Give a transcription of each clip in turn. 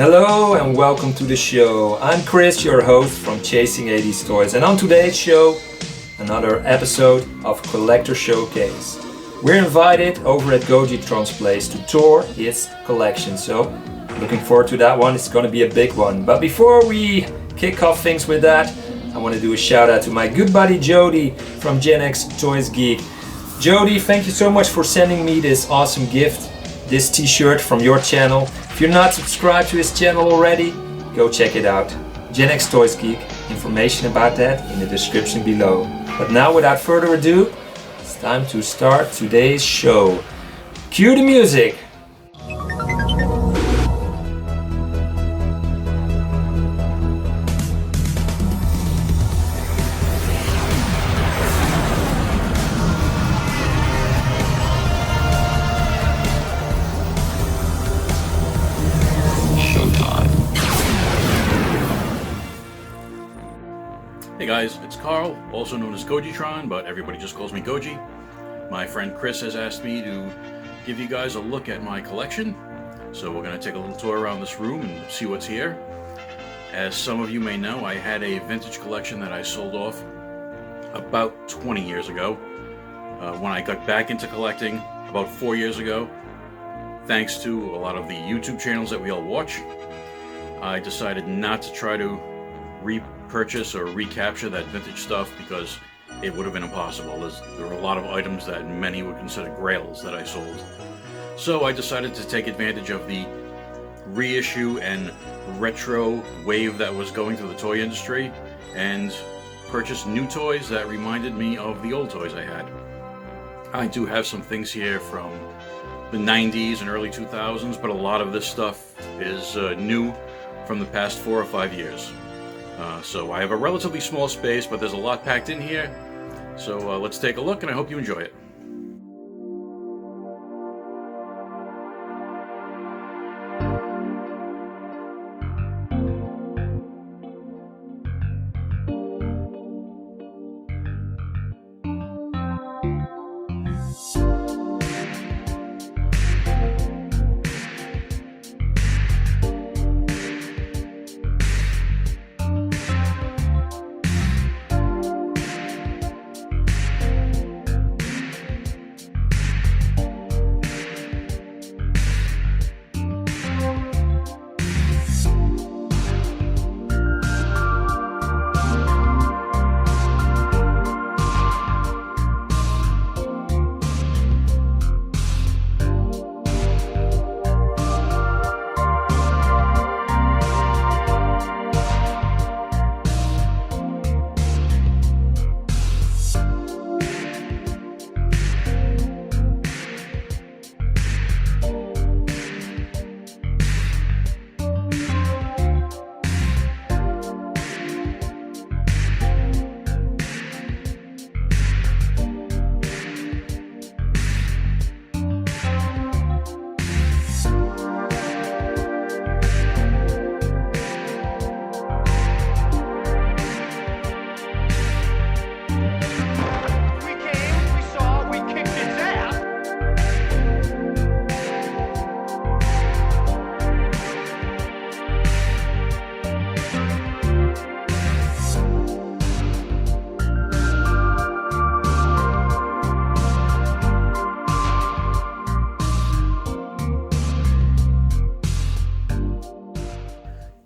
Hello and welcome to the show. I'm Chris, your host from Chasing 80s Toys, and on today's show, another episode of Collector Showcase. We're invited over at Gojitron's place to tour his collection, so looking forward to that one. It's going to be a big one. But before we kick off things with that, I want to do a shout out to my good buddy Jody from GenXToysGeek. Jody, thank you so much for sending me this awesome gift, this t-shirt from your channel. If you're not subscribed to his channel already, go check it out. GenXToysGeek, information about that in the description below. But now without further ado, it's time to start today's show. Cue the music! Hey guys, it's Karl, also known as Gojitron, but everybody just calls me Goji. My friend Chris has asked me to give you guys a look at my collection, so we're going to take a little tour around this room and see what's here. As some of you may know, I had a vintage collection that I sold off about 20 years ago. When I got back into collecting about 4 years ago, thanks to a lot of the YouTube channels that we all watch, I decided not to try to repurchase or recapture that vintage stuff because it would have been impossible. There were a lot of items that many would consider grails that I sold. So I decided to take advantage of the reissue and retro wave that was going through the toy industry and purchase new toys that reminded me of the old toys I had. I do have some things here from the 90s and early 2000s, but a lot of this stuff is new from the past 4 or 5 years. So I have a relatively small space, but there's a lot packed in here. So let's take a look, and I hope you enjoy it.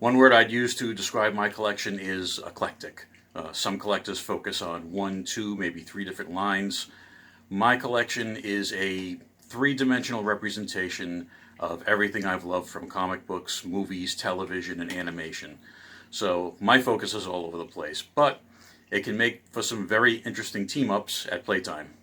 One word I'd use to describe my collection is eclectic. Some collectors focus on 1, 2, maybe 3 different lines. My collection is a 3-dimensional representation of everything I've loved from comic books, movies, television, and animation. So my focus is all over the place, but it can make for some very interesting team-ups at playtime.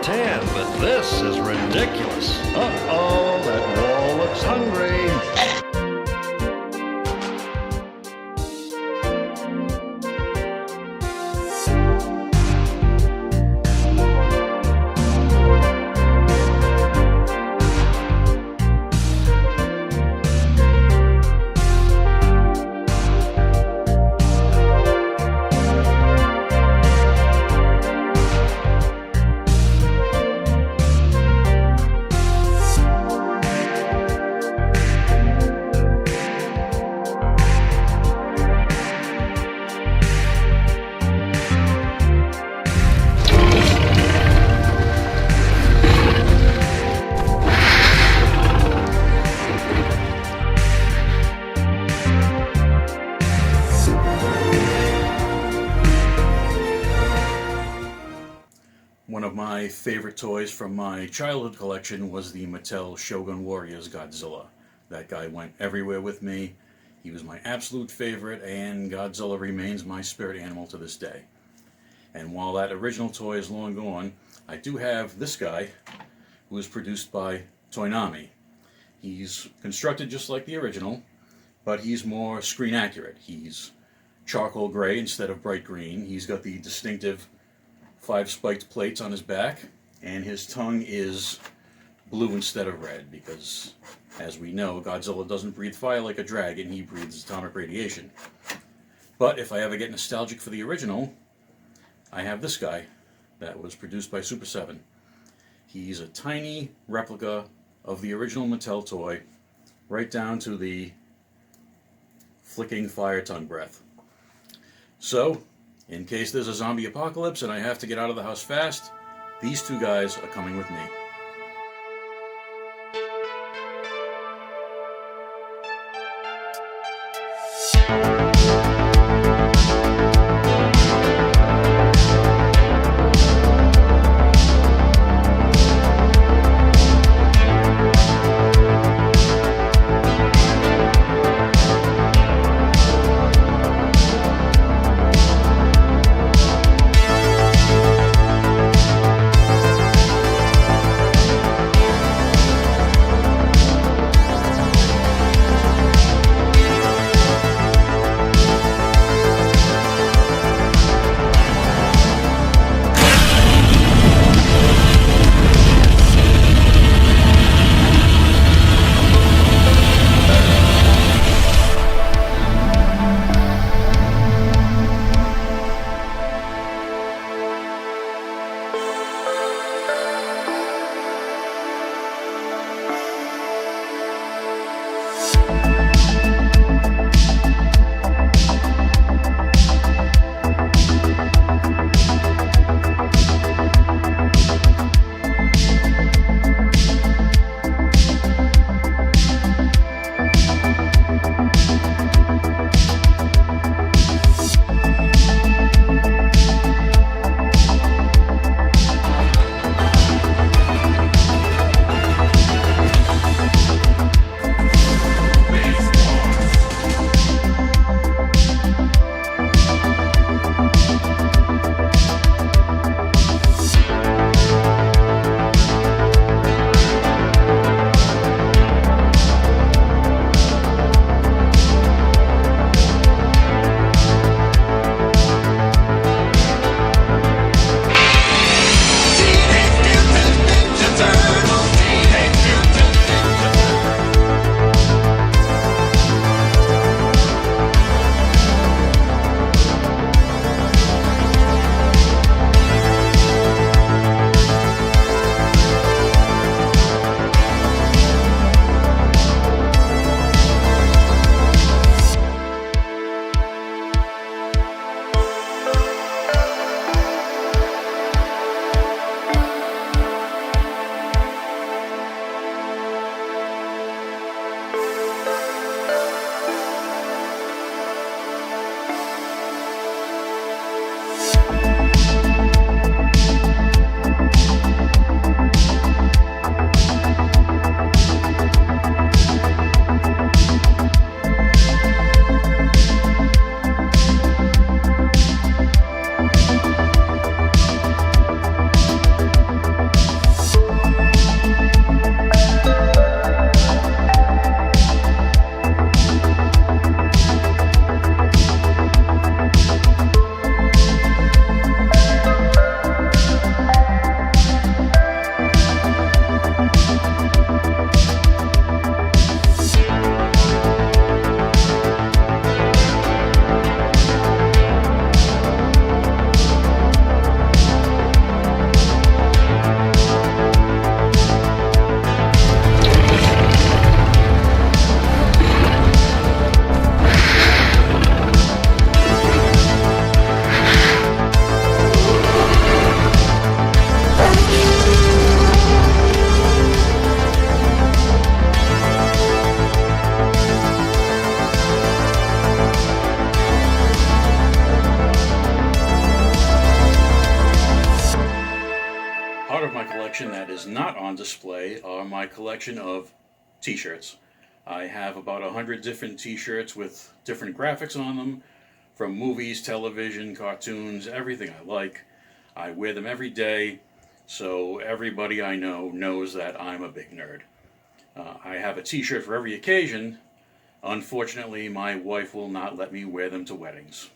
10, but this is ridiculous. Uh-oh, that wall looks hungry. One of my favorite toys from my childhood collection was the Mattel Shogun Warriors Godzilla. That guy went everywhere with me. He was my absolute favorite, and Godzilla remains my spirit animal to this day. And while that original toy is long gone, I do have this guy, who was produced by Toynami. He's constructed just like the original, but he's more screen accurate. He's charcoal gray instead of bright green. He's got the distinctive 5 spiked plates on his back, and his tongue is blue instead of red because, as we know, Godzilla doesn't breathe fire like a dragon, he breathes atomic radiation. But if I ever get nostalgic for the original, I have this guy that was produced by Super 7. He's a tiny replica of the original Mattel toy, right down to the flicking fire tongue breath. So, in case there's a zombie apocalypse and I have to get out of the house fast, these two guys are coming with me. display are my collection of T-shirts. I have about 100 different T-shirts with different graphics on them, from movies, television, cartoons, everything I like. I wear them every day, so everybody I know knows that I'm a big nerd. I have a T-shirt for every occasion. Unfortunately, my wife will not let me wear them to weddings.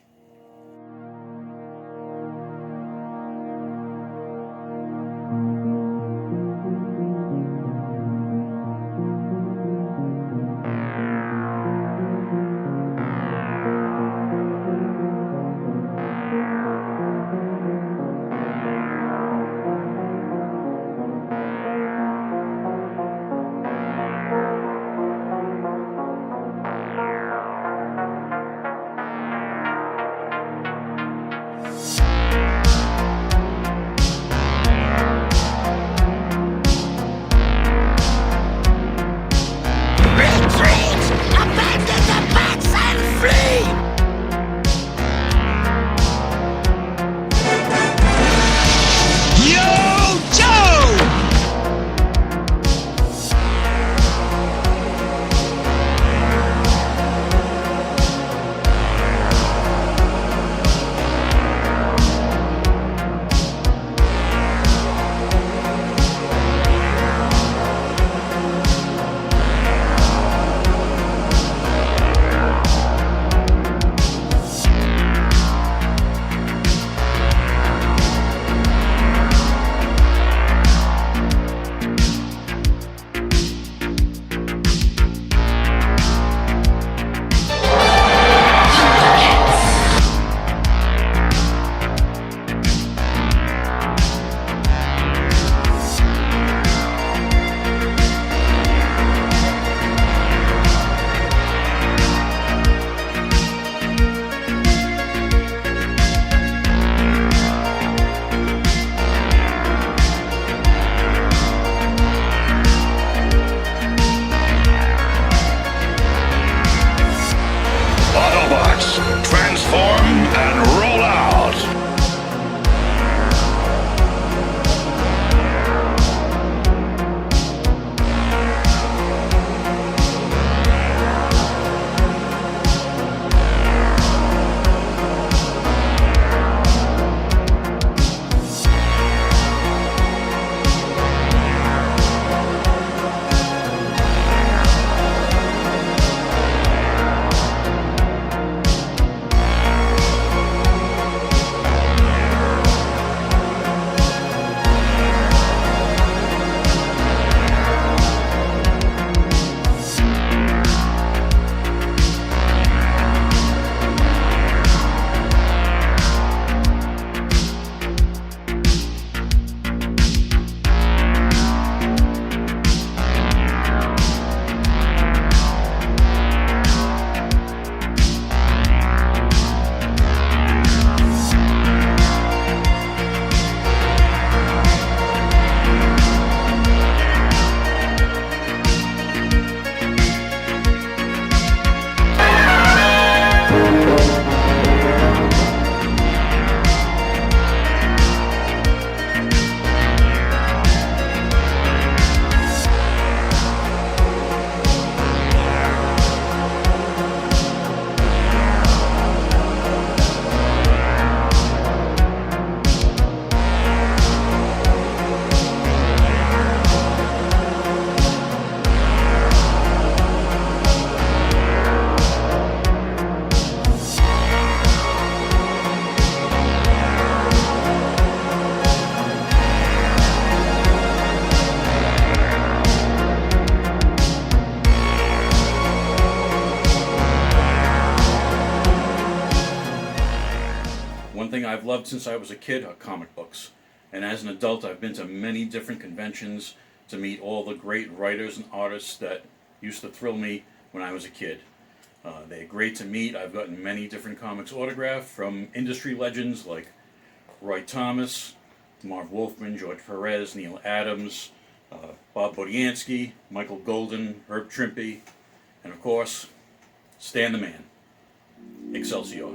thing I've loved since I was a kid are comic books. And as an adult, I've been to many different conventions to meet all the great writers and artists that used to thrill me when I was a kid. They're great to meet. I've gotten many different comics autographed from industry legends like Roy Thomas, Marv Wolfman, George Perez, Neil Adams, Bob Budiansky, Michael Golden, Herb Trimpe, and of course, Stan the Man. Excelsior.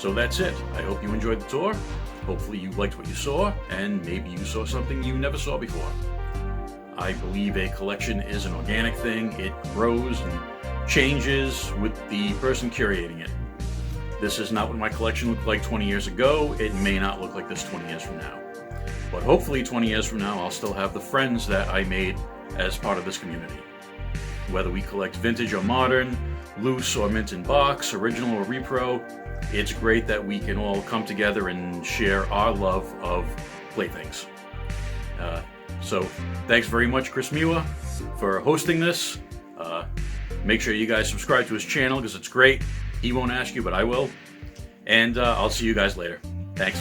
So that's it. I hope you enjoyed the tour. Hopefully you liked what you saw, and maybe you saw something you never saw before. I believe a collection is an organic thing. It grows and changes with the person curating it. This is not what my collection looked like 20 years ago. It may not look like this 20 years from now. But hopefully 20 years from now, I'll still have the friends that I made as part of this community. Whether we collect vintage or modern, loose or mint in box, original or repro, it's great that we can all come together and share our love of playthings. So thanks very much, Chris Miwa, for hosting this. Make sure you guys subscribe to his channel because it's great. He won't ask you, but I will. And I'll see you guys later. Thanks.